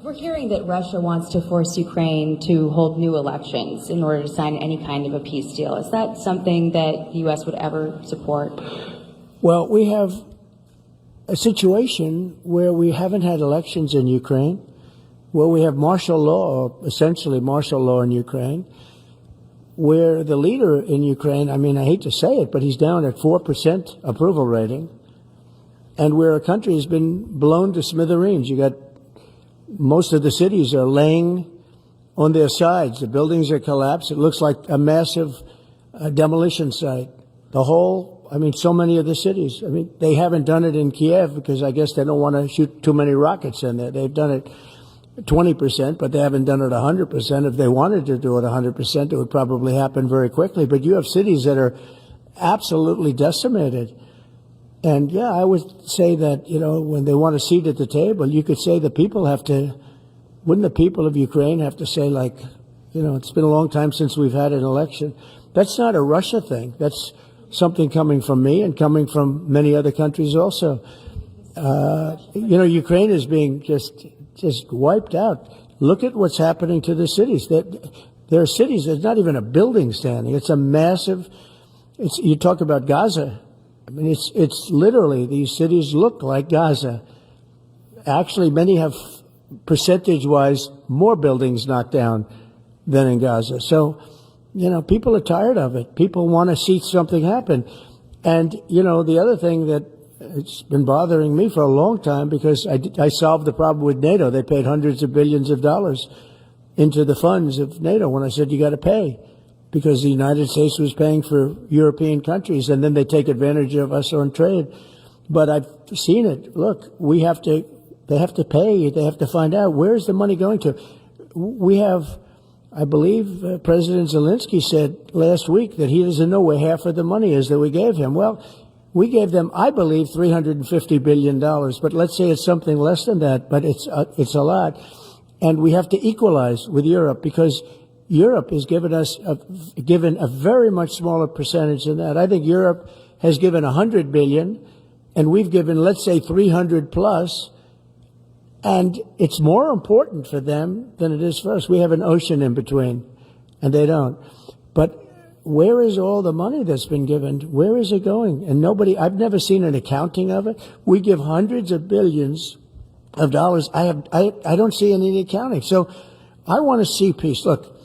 We're hearing that Russia wants to force Ukraine to hold new elections in order to sign any kind of a peace deal. Is that something that the U.S. would ever support? Well, we have a situation where we haven't had elections in Ukraine, where we have martial law, essentially martial law in Ukraine, where the leader in Ukraine, I mean, I hate to say it, but he's down at 4% approval rating, and where a country has been blown to smithereens. You got most of the cities are laying on their sides. The buildings are collapsed. It looks like a massive demolition site. So many of the cities. I mean, they haven't done it in Kiev because I guess they don't want to shoot too many rockets in there. They've done it 20%, but they haven't done it 100%. If they wanted to do it 100%, it would probably happen very quickly. But you have cities that are absolutely decimated. And yeah, I would say that, when they want a seat at the table, you could say the people wouldn't the people of Ukraine have to say, it's been a long time since we've had an election. That's not a Russia thing. That's something coming from me and coming from many other countries also. Ukraine is being just wiped out. Look at what's happening to the cities. There are cities, there's not even a building standing. It's a massive, you talk about Gaza. I mean, it's literally, these cities look like Gaza. Actually, many have, percentage-wise, more buildings knocked down than in Gaza. So, people are tired of it. People want to see something happen. And, the other thing that it's been bothering me for a long time, because I solved the problem with NATO. They paid hundreds of billions of dollars into the funds of NATO when I said you got to pay, because the United States was paying for European countries, and then they take advantage of us on trade. But I've seen it. Look, they have to pay. They have to find out, where's the money going to? We have, I believe President Zelensky said last week that he doesn't know where half of the money is that we gave him. Well, we gave them, I believe, $350 billion, but let's say it's something less than that, but it's a lot. And we have to equalize with Europe, because Europe has given a very much smaller percentage than that. I think Europe has given $100 billion, and we've given, let's say, 300 plus. And it's more important for them than it is for us. We have an ocean in between, and they don't. But where is all the money that's been given? Where is it going? And I've never seen an accounting of it. We give hundreds of billions of dollars. I don't see any accounting. So I want to see peace. Look,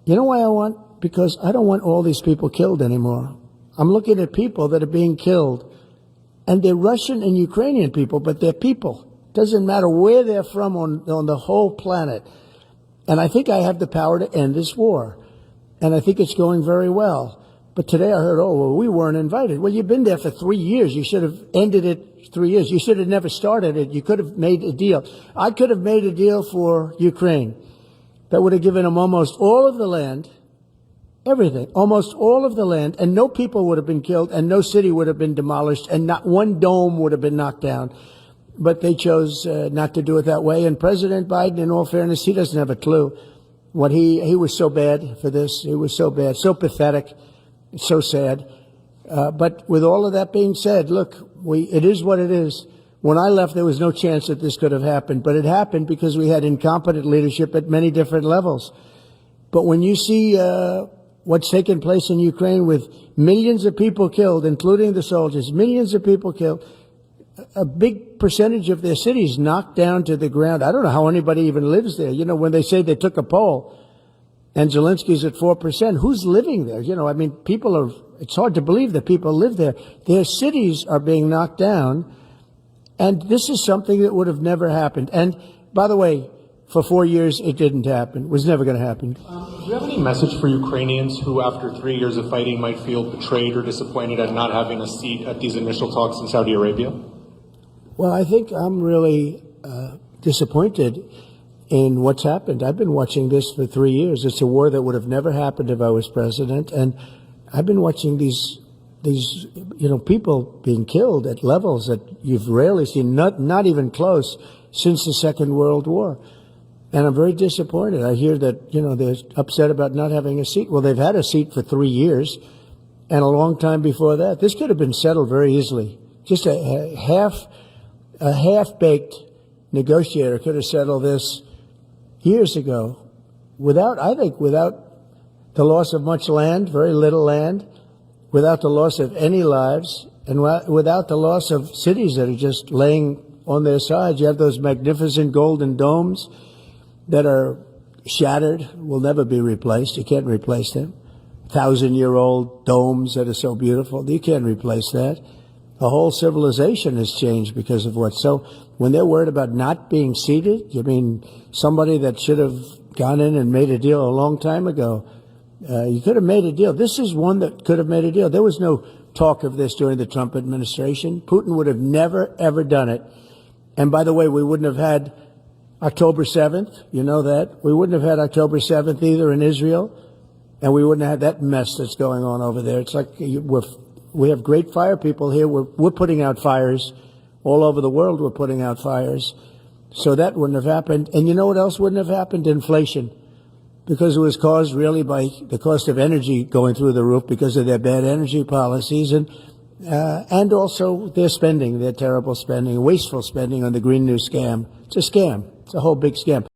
you know why I want? Because I don't want all these people killed anymore. I'm looking at people that are being killed, and they're Russian and Ukrainian people, but they're people. Doesn't matter where they're from on the whole planet. And I think I have the power to end this war. And I think it's going very well. But today I heard, we weren't invited. Well, you've been there for 3 years. You should have ended it 3 years. You should have never started it. You could have made a deal. I could have made a deal for Ukraine that would have given them almost all of the land, everything, almost all of the land, and no people would have been killed, and no city would have been demolished, and not one dome would have been knocked down. But they chose not to do it that way. And President Biden, in all fairness, he doesn't have a clue. What he was so bad for this. He was so bad, so pathetic, so sad. But with all of that being said, look, it is what it is. When I left, there was no chance that this could have happened. But it happened because we had incompetent leadership at many different levels. But when you see what's taken place in Ukraine with millions of people killed, including the soldiers, millions of people killed, a big percentage of their cities knocked down to the ground. I don't know how anybody even lives there. When they say they took a poll and Zelensky's at 4%, who's living there? It's hard to believe that people live there. Their cities are being knocked down. And this is something that would have never happened. And by the way, for 4 years, it didn't happen. It was never going to happen. Do you have any message for Ukrainians who, after 3 years of fighting, might feel betrayed or disappointed at not having a seat at these initial talks in Saudi Arabia? Well, I think I'm really disappointed in what's happened. I've been watching this for 3 years. It's a war that would have never happened if I was president. And I've been watching these people being killed at levels that you've rarely seen, not even close, since the Second World War. And I'm very disappointed. I hear that, they're upset about not having a seat. Well, they've had a seat for 3 years and a long time before that. This could have been settled very easily. Just a half-baked negotiator could have settled this years ago without the loss of much land, very little land, without the loss of any lives, and without the loss of cities that are just laying on their sides. You have those magnificent golden domes that are shattered, will never be replaced. You can't replace them. 1,000-year-old domes that are so beautiful. You can't replace that. The whole civilization has changed because of what. So when they're worried about not being seated, you mean somebody that should have gone in and made a deal a long time ago. You could have made a deal. This is one that could have made a deal. There was no talk of this during the Trump administration. Putin would have never, ever done it. And by the way, we wouldn't have had October 7th. You know that. We wouldn't have had October 7th either in Israel. And we wouldn't have had that mess that's going on over there. It's like we have great fire people here. We're putting out fires all over the world. We're putting out fires. So that wouldn't have happened. And you know what else wouldn't have happened? Inflation. Because it was caused really by the cost of energy going through the roof because of their bad energy policies and also their spending, their terrible spending, wasteful spending on the Green New Scam. It's a scam. It's a whole big scam.